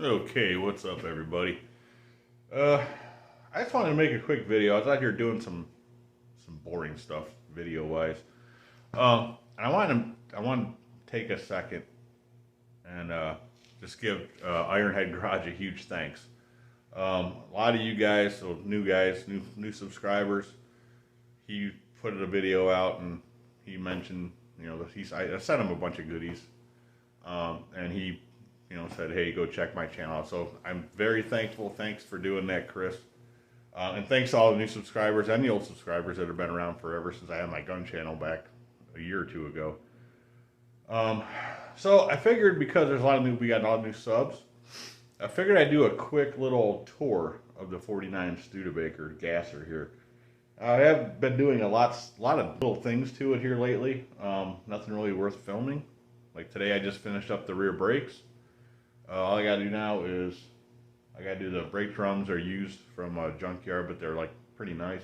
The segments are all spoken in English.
Okay, what's up, everybody? I just wanted to make a quick video. I was out here doing some boring stuff video wise. And I want to take a second and just give Ironhead Garage a huge thanks. A lot of you guys, so new guys, new subscribers, he put a video out and he mentioned, I sent him a bunch of goodies, and he said, hey, go check my channel out. So I'm very thankful. Thanks for doing that, Chris. And thanks to all the new subscribers and the old subscribers that have been around forever since I had my gun channel back a year or two ago. So I figured because there's we got a lot of new subs, I figured I'd do a quick little tour of the 49 Studebaker gasser here. I have been doing a lot of little things to it here lately. Nothing really worth filming. Like today I just finished up the rear brakes. All I gotta do now is I gotta do the brake drums. Are used from a junkyard, but they're like pretty nice.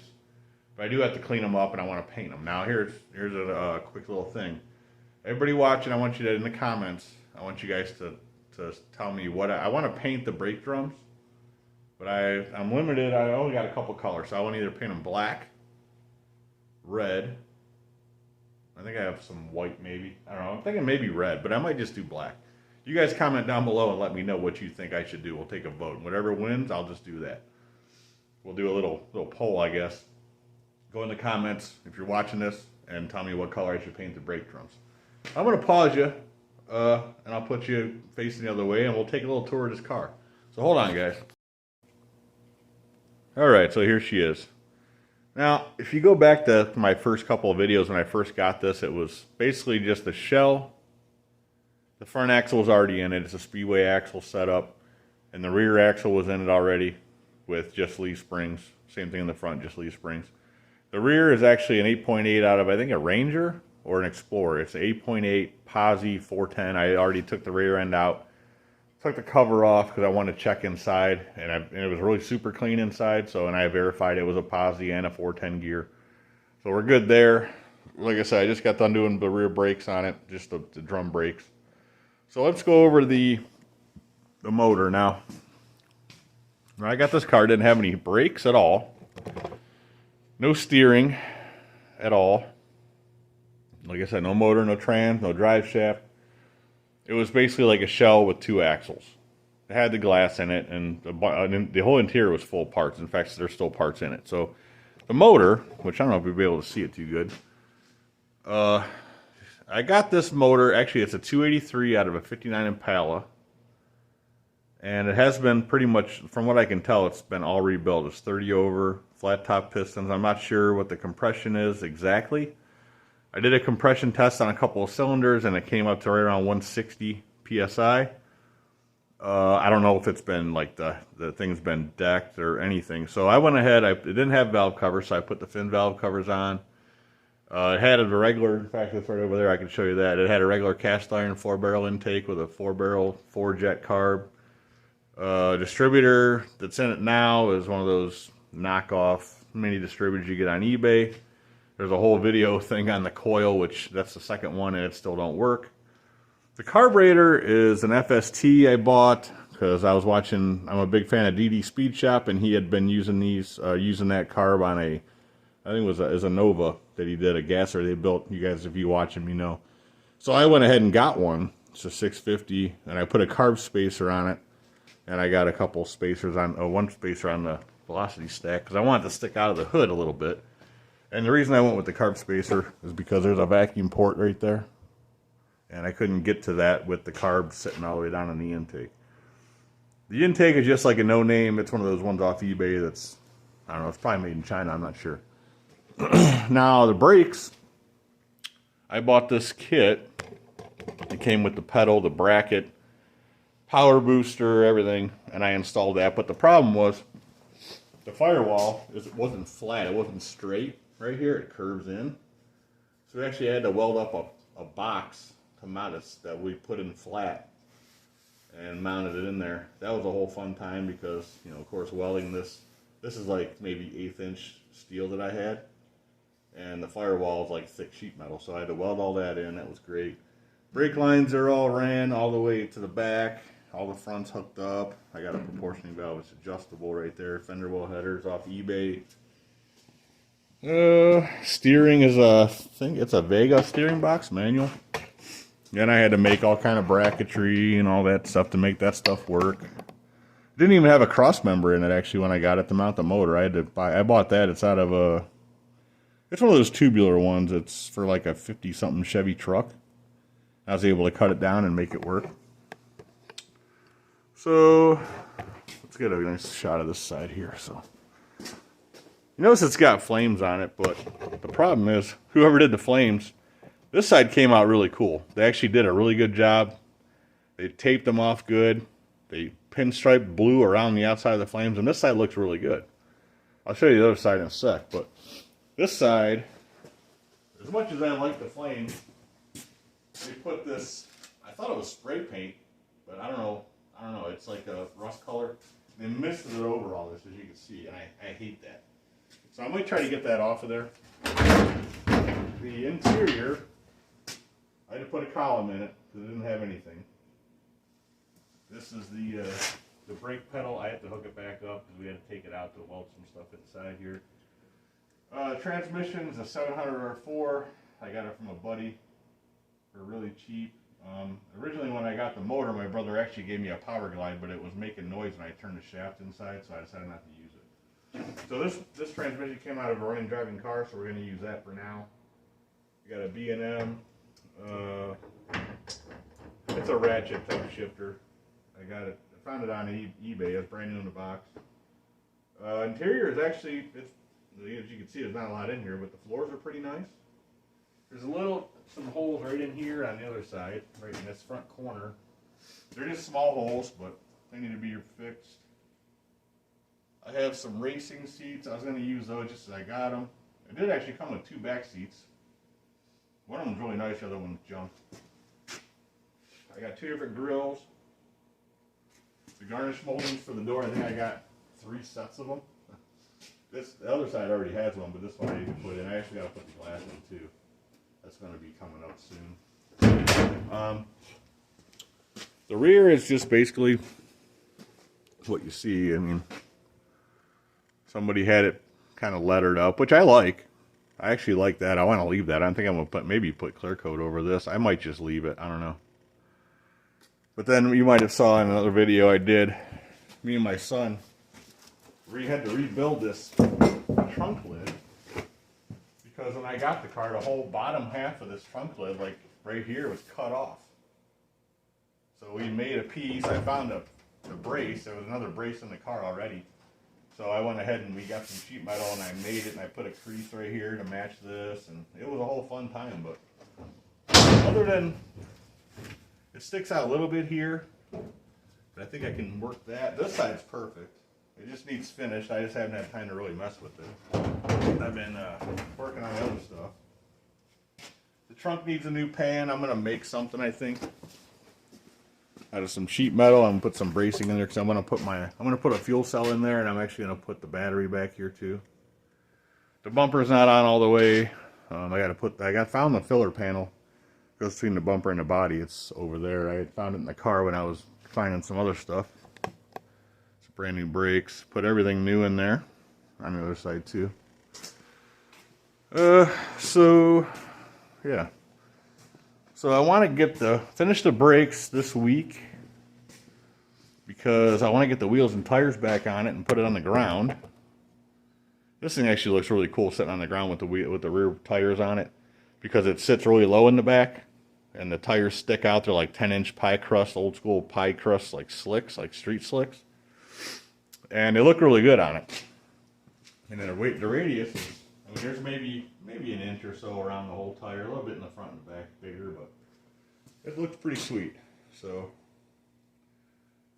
But I do have to clean them up, and I want to paint them. Now here's a quick little thing. Everybody watching, I want you to in the comments. I want you guys to tell me what I want to paint the brake drums, but I'm limited. I only got a couple colors, so I want to either paint them black, red. I think I have some white maybe. I don't know. I'm thinking maybe red, but I might just do black. You guys comment down below and let me know what you think I should do. We'll take a vote. And whatever wins, I'll just do that. We'll do a little poll, I guess. Go in the comments if you're watching this and tell me what color I should paint the brake drums. I'm going to pause you, and I'll put you facing the other way, and we'll take a little tour of this car. So hold on, guys. All right, so here she is. Now, if you go back to my first couple of videos when I first got this, it was basically just a shell. The front axle was already in it. It's a Speedway axle setup. And the rear axle was in it already with just leaf springs. Same thing in the front, just leaf springs. The rear is actually an 8.8 out of, I think, a Ranger or an Explorer. It's an 8.8 Posi 410. I already took the rear end out. Took the cover off because I wanted to check inside. And it was really super clean inside. And I verified it was a Posi and a 410 gear. So we're good there. Like I said, I just got done doing the rear brakes on it. Just the drum brakes. So let's go over the motor now. When I got this car, it didn't have any brakes at all. No steering at all. Like I said, no motor, no trans, no drive shaft. It was basically like a shell with two axles. It had the glass in it, and the whole interior was full of parts. In fact, there's still parts in it. So the motor, which I don't know if you'll be able to see it too good, I got this motor, actually it's a 283 out of a 59 Impala, and it has been pretty much, from what I can tell, it's been all rebuilt. It's 30 over, flat top pistons. I'm not sure what the compression is exactly. I did a compression test on a couple of cylinders, and it came up to right around 160 PSI. I don't know if it's been, like, the thing's been decked or anything. So I went ahead, it didn't have valve covers, so I put the fin valve covers on. It had a regular, in fact, it's right over there, I can show you that. It had a regular cast iron 4-barrel intake with a 4-barrel 4-jet carb. Distributor that's in it now is one of those knockoff mini distributors you get on eBay. There's a whole video thing on the coil, which that's the second one, and it still don't work. The carburetor is an FST I bought because I was watching, I'm a big fan of DD Speed Shop, and he had been using using that carb on a, I think it was a Nova that he did, a gasser they built. You guys, if you watch him, you know. So I went ahead and got one. It's a 650, and I put a carb spacer on it, and I got a couple spacers on, one spacer on the velocity stack, because I want it to stick out of the hood a little bit. And the reason I went with the carb spacer is because there's a vacuum port right there, and I couldn't get to that with the carb sitting all the way down in the intake. The intake is just like a no-name. It's one of those ones off eBay that's, I don't know, it's probably made in China, I'm not sure. Now, the brakes, I bought this kit. It came with the pedal, the bracket, power booster, everything, and I installed that. But the problem was the firewall it wasn't flat. It wasn't straight. Right here, it curves in. So we actually had to weld up a box to mount it that we put in flat and mounted it in there. That was a whole fun time because, of course, welding this is like maybe 1/8 inch steel that I had. And the firewall is like thick sheet metal, so I had to weld all that in. That was great. Brake lines are all ran all the way to the back. All the fronts hooked up. I got a proportioning valve. It's adjustable right there. Fender well headers off eBay. Steering is I think it's a Vega steering box manual. Then I had to make all kind of bracketry and all that stuff to make that stuff work. Didn't even have a cross member in it actually when I got it to mount the motor. I bought that. It's out of it's one of those tubular ones. It's for like a 50-something Chevy truck. I was able to cut it down and make it work. So let's get a nice shot of this side here. So you notice it's got flames on it, but the problem is whoever did the flames, this side came out really cool. They actually did a really good job. They taped them off good. They pinstripe blue around the outside of the flames, and this side looks really good. I'll show you the other side in a sec, but this side, as much as I like the flame, they put this, I thought it was spray paint, but I don't know, it's like a rust color. They misted it over all this, as you can see, and I hate that. So I'm going to try to get that off of there. The interior, I had to put a column in it, because it didn't have anything. This is the brake pedal. I had to hook it back up because we had to take it out to weld some stuff inside here. Transmission is a 700 R4. I got it from a buddy for really cheap. Originally when I got the motor, my brother actually gave me a power glide, but it was making noise when I turned the shaft inside, so I decided not to use it. So this transmission came out of a running driving car, so we're going to use that for now. We got a B&M. It's a ratchet type shifter. I got it. I found it on eBay. It's brand new in the box. Interior is actually, as you can see, there's not a lot in here, but the floors are pretty nice. There's some holes right in here on the other side, right in this front corner. They're just small holes, but they need to be fixed. I have some racing seats. I was going to use those just as I got them. It did actually come with 2 back seats. One of them's really nice, the other one's junk. I got 2 different grills. The garnish moldings for the door, I think I got 3 sets of them. The other side already has one, but this one I need to put in. I actually got to put the glass in too. That's going to be coming up soon. The rear is just basically what you see. I mean, somebody had it kind of lettered up, which I like. I actually like that. I want to leave that. I don't think I'm going to maybe put clear coat over this. I might just leave it. I don't know. But then you might have saw in another video I did, me and my son, we had to rebuild this trunk lid because when I got the car, the whole bottom half of this trunk lid, like right here, was cut off. So we made a piece. I found a brace. There was another brace in the car already. So I went ahead and we got some sheet metal and I made it and I put a crease right here to match this, and it was a whole fun time. But other than it sticks out a little bit here, but I think I can work that. This side's perfect. It just needs finished. I just haven't had time to really mess with it. I've been working on other stuff. The trunk needs a new pan. I'm going to make something, I think, out of some sheet metal. I'm going to put some bracing in there because I'm going to put a fuel cell in there, and I'm actually going to put the battery back here too. The bumper's not on all the way. I found the filler panel. Goes between the bumper and the body. It's over there. I had found it in the car when I was finding some other stuff. It's brand new brakes. Put everything new in there on the other side too. So yeah. So I want to finish the brakes this week because I want to get the wheels and tires back on it and put it on the ground. This thing actually looks really cool sitting on the ground with the rear tires on it, because it sits really low in the back and the tires stick out. They're like 10-inch pie crust, old school pie crust, like slicks, like street slicks. And they look really good on it. And then the radius is, I mean, there's maybe an inch or so around the whole tire, a little bit in the front and back bigger, but it looks pretty sweet. So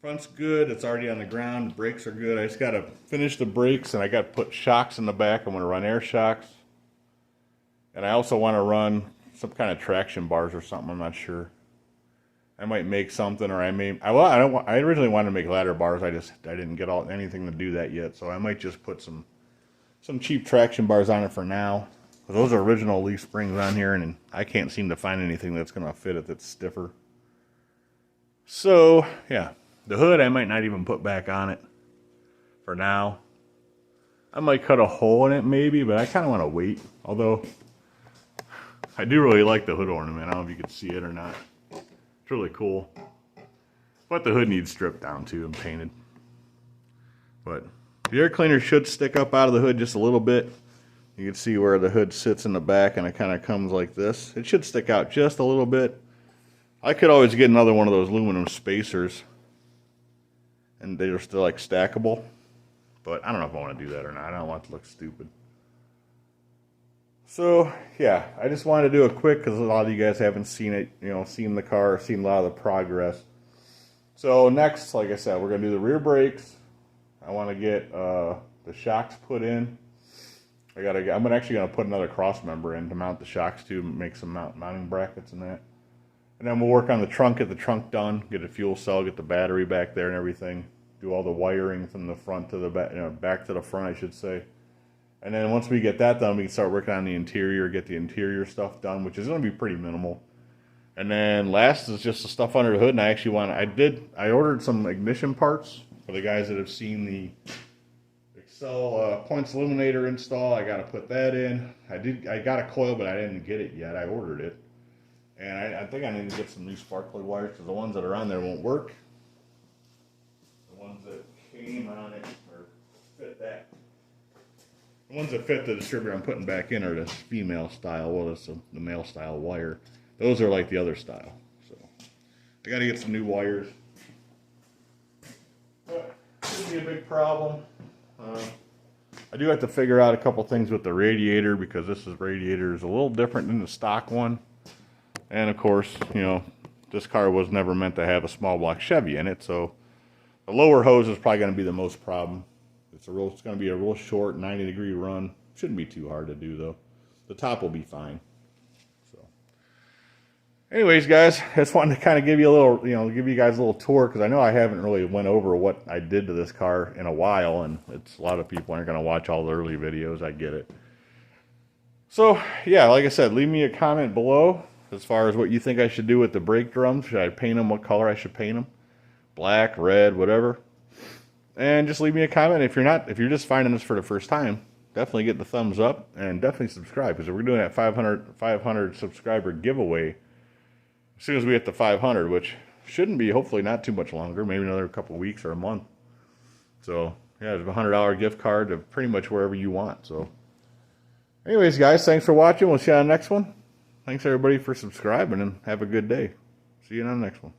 front's good, it's already on the ground, the brakes are good. I just got to finish the brakes, and I got to put shocks in the back. I'm going to run air shocks. And I also want to run some kind of traction bars or something. I'm not sure. I might make something, or I originally wanted to make ladder bars. I didn't get anything to do that yet. So I might just put some cheap traction bars on it for now. Those are original leaf springs on here, and I can't seem to find anything that's going to fit it that's stiffer. So yeah, The hood I might not even put back on it for now. I might cut a hole in it maybe, but I kind of want to wait. Although, I do really like the hood ornament. I don't know if you can see it or not. It's really cool. But the hood needs stripped down too and painted. But the air cleaner should stick up out of the hood just a little bit. You can see where the hood sits in the back and it kind of comes like this. It should stick out just a little bit. I could always get another one of those aluminum spacers. And they're still like stackable. But I don't know if I want to do that or not. I don't want it to look stupid. So, yeah, I just wanted to do it quick because a lot of you guys haven't seen it, seen the car, seen a lot of the progress. So next, like I said, we're going to do the rear brakes. I want to get the shocks put in. I'm actually going to put another cross member in to mount the shocks to, make some mounting brackets and that. And then we'll work on the trunk, get the trunk done, get a fuel cell, get the battery back there and everything. Do all the wiring from the front to the back, back to the front, I should say. And then once we get that done, we can start working on the interior, get the interior stuff done, which is going to be pretty minimal. And then last is just the stuff under the hood. And I actually I ordered some ignition parts for the guys that have seen the Excel points illuminator install. I got to put that in. I got a coil, but I didn't get it yet. I ordered it. And I think I need to get some new sparkly wires because the ones that are on there won't work. The ones that came on it or fit that. The ones that fit the distributor I'm putting back in are the female style. Well, it's the male style wire. Those are like the other style. So I got to get some new wires. But it shouldn't be a big problem. I do have to figure out a couple things with the radiator because this radiator is a little different than the stock one. And of course, this car was never meant to have a small block Chevy in it, so the lower hose is probably going to be the most problem. It's going to be a real short 90-degree run. Shouldn't be too hard to do though. The top will be fine. So, anyways, guys, I just wanted to kind of give you a little, give you guys a little tour because I know I haven't really went over what I did to this car in a while, and a lot of people aren't going to watch all the early videos. I get it. So yeah, like I said, leave me a comment below. As far as what you think I should do with the brake drums. Should I paint them? What color I should paint them? Black, red, whatever. And just leave me a comment. If you're just finding this for the first time, definitely get the thumbs up and definitely subscribe because we're doing that 500 subscriber giveaway as soon as we hit the 500, which shouldn't be, hopefully not too much longer, maybe another couple of weeks or a month. So yeah, there's a $100 gift card to pretty much wherever you want. So anyways, guys, thanks for watching. We'll see you on the next one. Thanks everybody for subscribing and have a good day. See you on the next one.